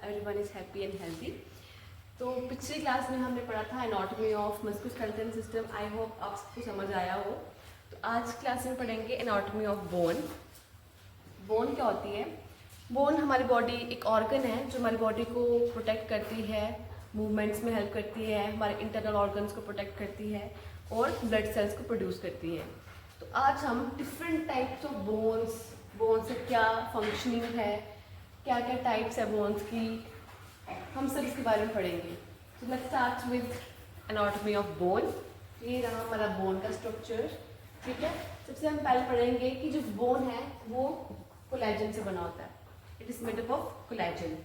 everyone is happy and healthy. तो पिछली class में हमने पढ़ा था anatomy of musculoskeletal system. I hope आप सबको समझ आया हो. तो आज क्लास में पढ़ेंगे एनाटॉमी ऑफ बोन. बोन क्या होती है? बोन हमारी बॉडी एक ऑर्गन है जो हमारी बॉडी को प्रोटेक्ट करती है, मूवमेंट्स में हेल्प करती है, हमारे इंटरनल ऑर्गन्स को प्रोटेक्ट करती है और ब्लड सेल्स को प्रोड्यूस करती है. तो आज हम डिफरेंट टाइप्स ऑफ बोन से क्या फंक्शनिंग है, क्या क्या टाइप्स है बोन्स की, हम सब इसके बारे में पढ़ेंगे. तो let's start with anatomy of bone. ये रहा हमारा बोन का स्ट्रक्चर. ठीक है, सबसे हम पहले पढ़ेंगे कि जो बोन है वो कोलेजन से बना होता है. It is made up of collagen.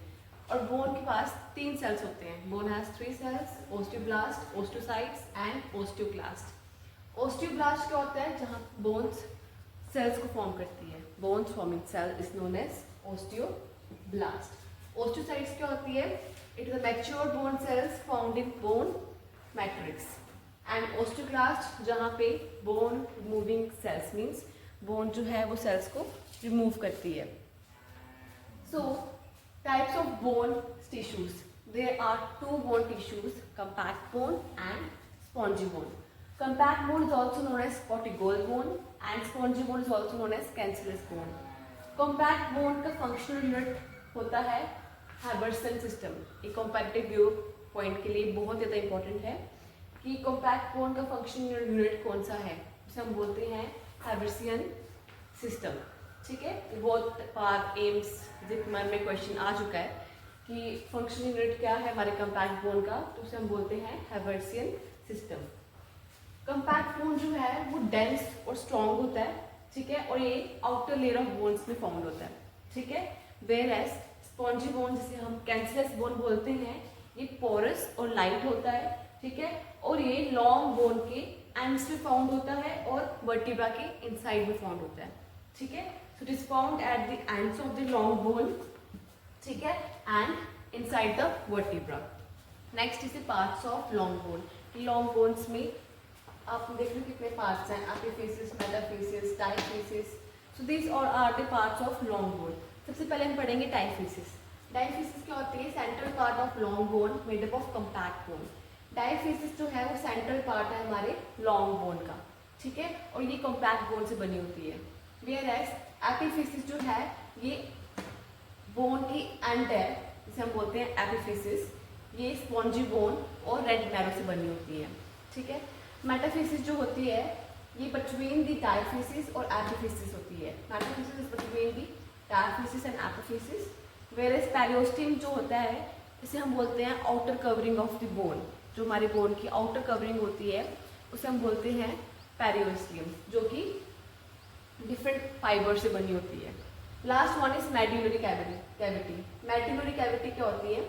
और बोन के पास 3 सेल्स होते हैं. Bone has 3 cells, osteoblast, osteocytes and osteoclast. Osteoblast क्या होता है? जहाँ बोन्स सेल्स को फॉर्म करती है. Bones forming cell is known as osteoblast. Osteocytes क्या होती है? It is a mature bone cells found in bone matrix. And osteoclast जहाँ पे bone removing cells means bone जो है वो सेल्स को रिमूव करती है. So types of bone tissues. There are 2 bone tissues, compact bone and spongy bone. Compact bone is also known as cortical bone and spongy bone is also known as cancellous bone. Compact bone का functional unit होता है Haversian system. एक comparative point के लिए बहुत ज़्यादा important है कि compact bone का functional unit कौन सा है, जिसे हम बोलते हैं Haversian system. ठीक है, बहुत बार एम्स जिपमर में क्वेश्चन आ चुका है कि फंक्शनल यूनिट क्या है हमारे कंपैक्ट बोन का, तो उसे हम बोलते हैं हैवर्सियन सिस्टम. कंपैक्ट बोन जो है वो डेंस और स्ट्रॉन्ग होता है. ठीक है, और ये आउटर लेयर ऑफ बोन्स में फाउंड होता है. ठीक है, वेयर एज स्पॉन्जी बोन जिसे हम कैंसरस बोन बोलते हैं, ये पोरस और लाइट होता है. ठीक है, और ये लॉन्ग बोन के एंड्स में फाउंड होता है और वर्टिब्रा के इनसाइड में फाउंड होता है. ठीक है, so it is found at the ends of the long bone. ठीक है, and inside the vertebra. Next is the parts of long bone. Long bones में आप देख लो कितने parts हैं. Epiphysis, metaphysis, diaphysis. So these all are the parts of long bone. सबसे पहले हम पढ़ेंगे डायफिसिस. डायफिसिस क्या होती है? Central part of long bone made up of compact bone. Diaphysis जो है वो सेंट्रल पार्ट है हमारे लॉन्ग बोन का. ठीक है, और ये कंपैक्ट बोन से बनी होती है. Whereas एपिफिसिस जो है ये बोन की एंड है, जिसे हम बोलते हैं एपिफिसिस. ये स्पॉन्जी बोन और रेड मैरो से बनी होती है. ठीक है, मेटाफिसिस जो होती है ये बिटवीन द डायफिसिस और एपिफिसिस होती है. Metaphysis is between the diaphysis and epiphysis. Whereas periosteum जो होता है इसे हम बोलते हैं outer covering of the bone. जो हमारी बोन की आउटर कवरिंग होती है उसे हम बोलते हैं पेरियोस्टियम, जो कि डिफरेंट फाइबर से बनी होती है. Last one is medullary cavity. Medullary cavity क्या होती है?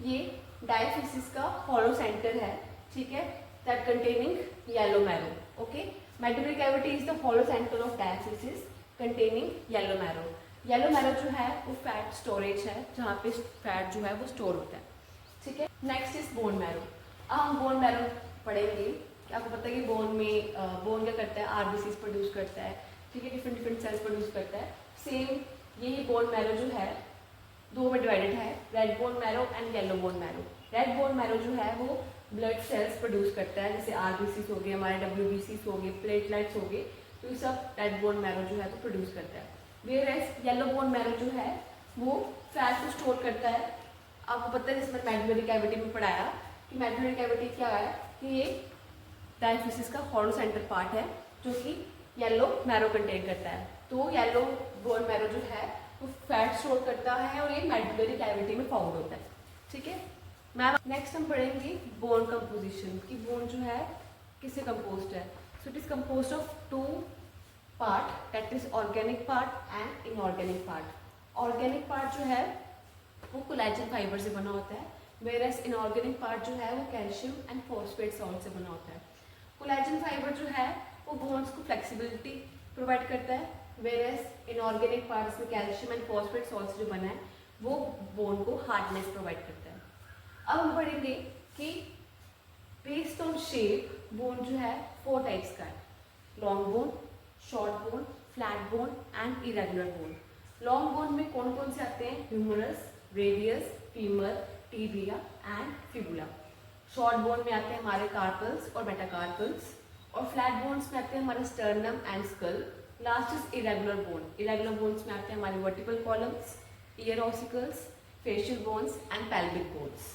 ये डायफिसिस का हॉलो सेंटर है. ठीक है, that containing yellow marrow. Okay, medullary cavity is the hollow centre of diaphysis containing yellow marrow. Yellow marrow जो है वो फैट स्टोरेज है, जहाँ पे फैट जो है वो स्टोर होता है. ठीक है, नेक्स्ट इज बोन मैरो. अब हम बोन मैरो पढ़ेंगे. आपको पता है कि बोन में बोन क्या करता है? आरबीसीज प्रोड्यूस करता है. ठीक है, डिफरेंट सेल्स प्रोड्यूस करता है. सेम यही बोन मैरो जो है 2 में डिवाइडेड है, red bone marrow and yellow bone marrow. Red bone marrow जो है वो ब्लड सेल्स प्रोड्यूस करता है, जैसे आरबीसीज हो गए, हमारे डब्ल्यूबीसीज हो गए, प्लेटलेट्स हो गए. तो ये सब रेड बोन मैरो जो है वो प्रोड्यूस करता है. वेयरएज येलो बोन मैरो जो है वो फैट को स्टोर करता है. आपको पता है जिसमें मेडुलरी कैविटी में पढ़ाया कि मेडुलरी कैविटी क्या है कि ये डायफिसिस का हॉलो सेंटर पार्ट है जो कि येलो मैरो कंटेन करता है. तो येलो बोन मैरो जो है वो फैट स्टोर करता है और ये मेडुलरी कैविटी में फाउंड होता है. ठीक है मैम, नेक्स्ट हम पढ़ेंगे बोन कंपोजिशन कि बोन जो है किससे कंपोज्ड है. So it is composed of 2 part, that is organic part and inorganic part. Organic part जो है वो कोलेजन फाइबर से बना होता है, वेयरएज इनऑर्गेनिक पार्ट जो है वो कैल्शियम एंड फॉस्फेट सॉल्ट से बना होता है. कोलेजन फाइबर जो है वो बोन्स को फ्लेक्सिबिलिटी प्रोवाइड करता है, वेयरएज इनऑर्गेनिक पार्ट्स में कैल्शियम एंड फॉस्फेट सॉल्ट से जो बना है वो बोन को हार्डनेस प्रोवाइड करता है. अब हम पढ़ेंगे कि बेस्ड ऑन शेप बोन जो है 4 टाइप्स का है. Long bone, short bone, flat bone and irregular bone. Long bone में कौन कौन से आते हैं? Humerus, radius, femur, tibia and fibula. Short bone में आते हैं हमारे कार्पल्स और मेटाकार्पल्स, और फ्लैट बोन्स में आते हैं हमारे sternum and skull. Last is irregular bone. Irregular bones में आते हैं हमारे vertical columns, ear ossicles, facial bones and pelvic bones.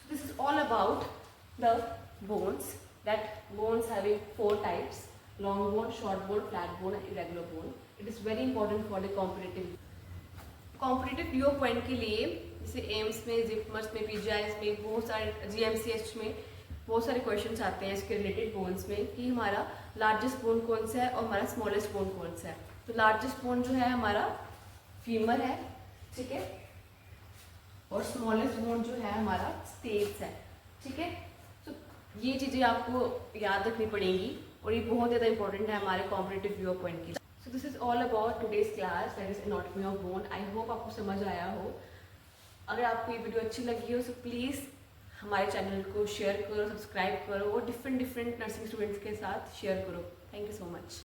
This is all about the bones, that bones having 4 types: long bone, short bone, flat bone and irregular bone. It is very important for the competitive view point के लिए, जैसे AIIMS में, जिपमर्स में, PGIS में, बहुत सारे GMCH में बहुत सारे क्वेश्चंस आते हैं इसके रिलेटेड बोन्स में कि हमारा लार्जेस्ट बोन कौन सा है और हमारा स्मॉलेस्ट बोन कौन सा है। तो लार्जेस्ट बोन जो है हमारा फीमर है, ठीक है, और स्मॉलेस्ट बोन जो है हमारा स्टेप्स है, ठीक है। तो ये चीज़ें आपको याद रखनी पड़ेंगी और ये बहुत ज़्यादा इंपॉर्टेंट है हमारे कॉम्पिटिटिव व्यू पॉइंट की। So this is all about today's class, that is anatomy of bone. I hope आपको समझ आया हो। अगर आपको ये वीडियो अच्छी लगी हो तो प्लीज़ हमारे चैनल को शेयर करो, सब्सक्राइब करो और डिफरेंट नर्सिंग स्टूडेंट्स के साथ शेयर करो। Thank you so much.